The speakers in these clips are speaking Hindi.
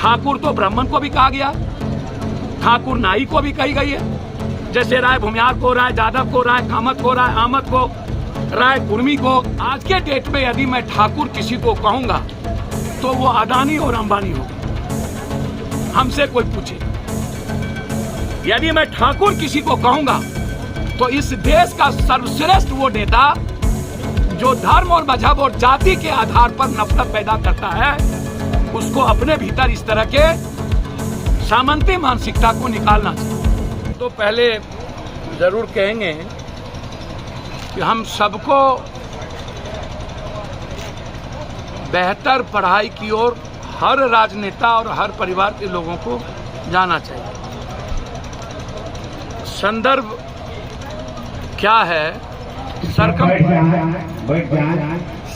ठाकुर तो ब्राह्मण को भी कहा गया, ठाकुर नाई को भी कही गई है। जैसे राय भूमियार को, राय जादव को, राय कामत को, राय अहमद को, राय कुर्मी को। आज के डेट में यदि मैं ठाकुर किसी को कहूंगा तो वो अदानी और अंबानी होगा। हमसे कोई पूछे, यदि मैं ठाकुर किसी को कहूंगा तो इस देश का सर्वश्रेष्ठ वो नेता जो धर्म और मजहब और जाति के आधार पर नफरत पैदा करता है, उसको अपने भीतर इस तरह के सामंती मानसिकता को निकालना चाहिए। तो पहले जरूर कहेंगे कि हम सबको बेहतर पढ़ाई की ओर हर राजनेता और हर परिवार के लोगों को जाना चाहिए। संदर्भ क्या है,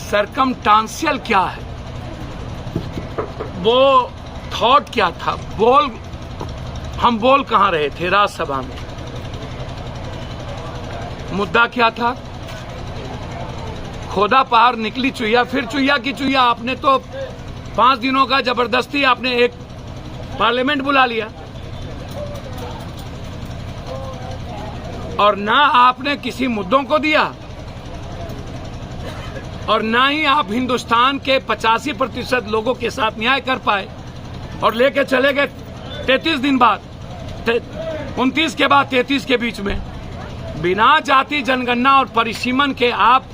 सरकमस्टांशियल क्या है, वो थॉट क्या था, हम बोल कहाँ रहे थे राज्यसभा में, मुद्दा क्या था, खोदा पहाड़ निकली चुहिया, फिर चुहिया की चुहिया। आपने तो 5 दिनों का जबरदस्ती आपने एक पार्लियामेंट बुला लिया और ना आपने किसी मुद्दों को दिया और ना ही आप हिंदुस्तान के 85% लोगों के साथ न्याय कर पाए और लेके चले गए 33 दिन बाद, 29 के बाद 33 के बीच में। बिना जाति जनगणना और परिसीमन के आप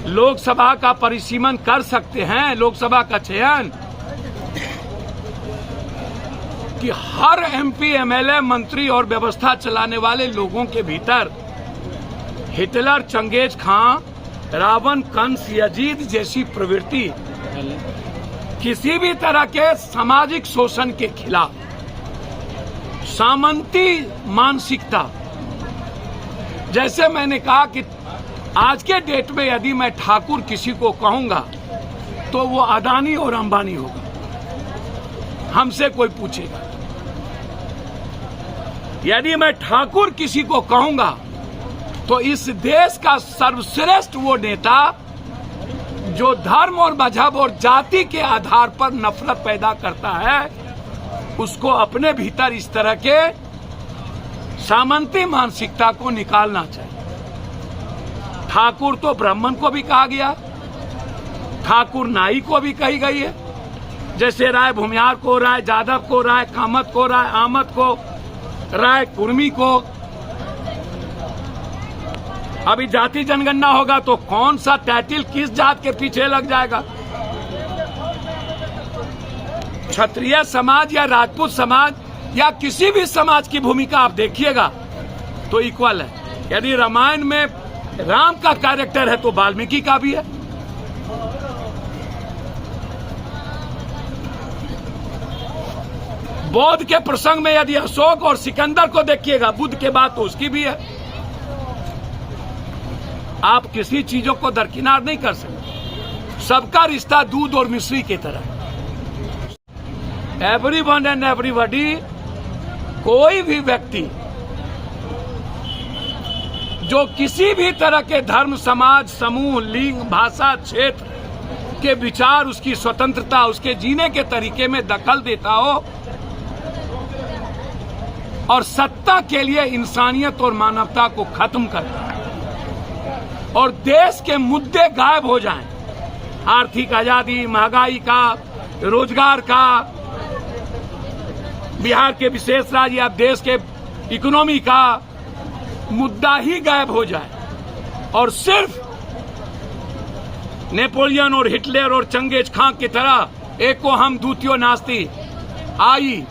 लोकसभा का परिसीमन कर सकते हैं, लोकसभा का चयन, कि हर एमपी, एमएलए, मंत्री और व्यवस्था चलाने वाले लोगों के भीतर हिटलर, चंगेज खां, रावण, कंस, यजीद जैसी प्रवृत्ति, किसी भी तरह के सामाजिक शोषण के खिलाफ सामंती मानसिकता। जैसे मैंने कहा कि आज के डेट में यदि मैं ठाकुर किसी को कहूंगा तो वो अदानी और अंबानी होगा। हमसे कोई पूछेगा, यदि मैं ठाकुर किसी को कहूंगा तो इस देश का सर्वश्रेष्ठ वो नेता जो धर्म और मजहब और जाति के आधार पर नफरत पैदा करता है, उसको अपने भीतर इस तरह के सामंती मानसिकता को निकालना चाहिए। ठाकुर तो ब्राह्मण को भी कहा गया, ठाकुर नाई को भी कही गई है। जैसे राय भूमियार को, राय जादव को, राय कामत को, राय अहमद को, राय कुर्मी को। अभी जाति जनगणना होगा तो कौन सा टाइटल किस जात के पीछे लग जाएगा। क्षत्रिय समाज या राजपूत समाज या किसी भी समाज की भूमिका आप देखिएगा तो इक्वल है। यदि रामायण में राम का कैरेक्टर है तो वाल्मीकि का भी है। बौद्ध के प्रसंग में यदि अशोक और सिकंदर को देखिएगा, बुद्ध के बाद तो उसकी भी है। आप किसी चीजों को दरकिनार नहीं कर सकते। सबका रिश्ता दूध और मिश्री की तरह। एवरीवन एंड एवरीबॉडी, कोई भी व्यक्ति जो किसी भी तरह के धर्म, समाज, समूह, लिंग, भाषा, क्षेत्र के विचार, उसकी स्वतंत्रता, उसके जीने के तरीके में दखल देता हो और सत्ता के लिए इंसानियत और मानवता को खत्म करता है और देश के मुद्दे गायब हो जाएं, आर्थिक आजादी, महंगाई का, रोजगार का, बिहार के विशेष राज्य या देश के इकोनॉमी का मुद्दा ही गायब हो जाए और सिर्फ नेपोलियन और हिटलर और चंगेज खां की तरह एको हम द्वितीयो नास्ति आई,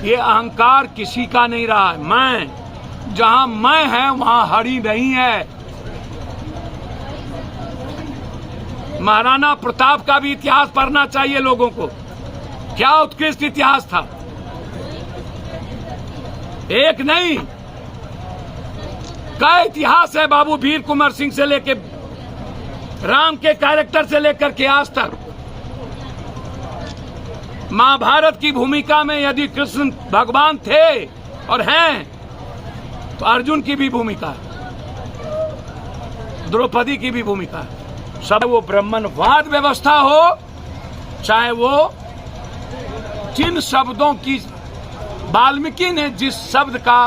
ये अहंकार किसी का नहीं रहा है। मैं, जहां मैं है वहां हरि नहीं है। महाराणा प्रताप का भी इतिहास पढ़ना चाहिए लोगों को। क्या उत्कृष्ट इतिहास था। एक नहीं, कई इतिहास है बाबू वीर कुंवर सिंह से लेकर राम के कैरेक्टर से लेकर के आज तक। महाभारत की भूमिका में यदि कृष्ण भगवान थे और हैं तो अर्जुन की भी भूमिका है, द्रौपदी की भी भूमिका है। सब वो ब्राह्मणवाद व्यवस्था हो चाहे वो जिन शब्दों की वाल्मीकि ने जिस शब्द का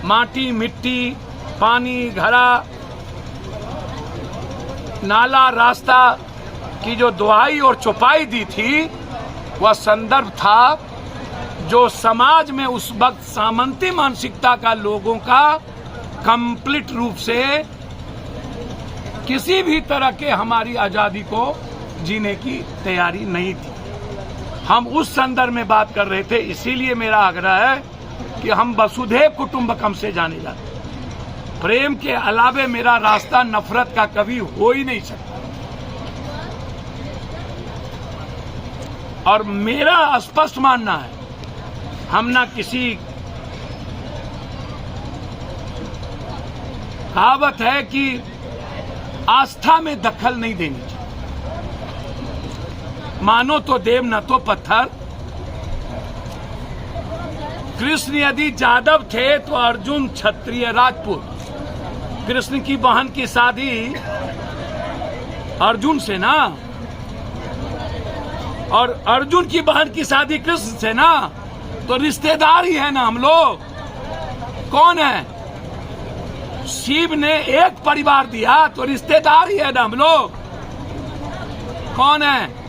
माटी, मिट्टी, पानी, घड़ा, नाला, रास्ता की जो दुहाई और चौपाई दी थी, वह संदर्भ था जो समाज में उस वक्त सामंती मानसिकता का लोगों का कंप्लीट रूप से किसी भी तरह के हमारी आजादी को जीने की तैयारी नहीं थी। हम उस संदर्भ में बात कर रहे थे। इसीलिए मेरा आग्रह है कि हम वसुधैव कुटुंबकम से जाने जाते। प्रेम के अलावे मेरा रास्ता नफरत का कभी हो ही नहीं सकता। और मेरा स्पष्ट मानना है, हम ना किसी कहावत है कि आस्था में दखल नहीं देनी चाहिए। मानो तो देव न तो पत्थर। कृष्ण यदि जादव थे तो अर्जुन क्षत्रिय राजपूत। कृष्ण की बहन की शादी अर्जुन से ना, और अर्जुन की बहन की शादी कृष्ण से ना, तो रिश्तेदार ही है ना हम लोग। कौन है? शिव ने एक परिवार दिया तो रिश्तेदार ही है ना हम लोग। कौन है?